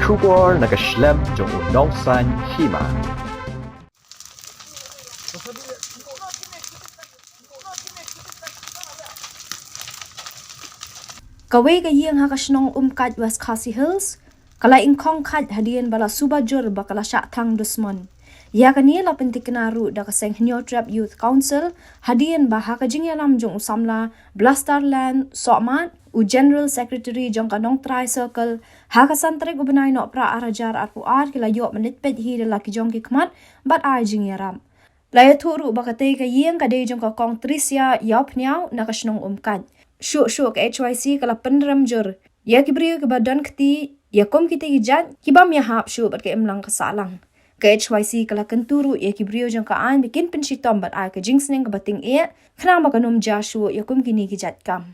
Kubor nakaslem jong unongsan Hima. Kawai ka Ïing ha ka Shnong Umkait West Khasi Hills, kala Umkait hadian bala Suba jur bakala Shah Thang Dusmon. Ya ka ni la pentiknaru da ka seng Jingïarap Youth Council hadian bah ha ka Jingïarap jong usamla Blastar Land Sokmat u General Secretary jong ka Nong Tri Circle ha ka santre gubernai no pra arajar arpuar kila yok menit pet hi la ki jong ki khmat bat ai Jingïarap. Laya thuru bakate ka Ïing ka de jong ka kong Trisia yop niaw na ka Shnong Umkait. Syuk ke HYC kala penram jur. Ya kibriyo ke badan keti, ya kom kita ijat, kibam ya hap syuk bat ke emlang kesalang. Ke HYC kala kenturu ya kibriyo jang ka an bikin penshitom bat ai ke jingsning ke bating e, kenang baka nom ja syuk ya kom kini kijat kam.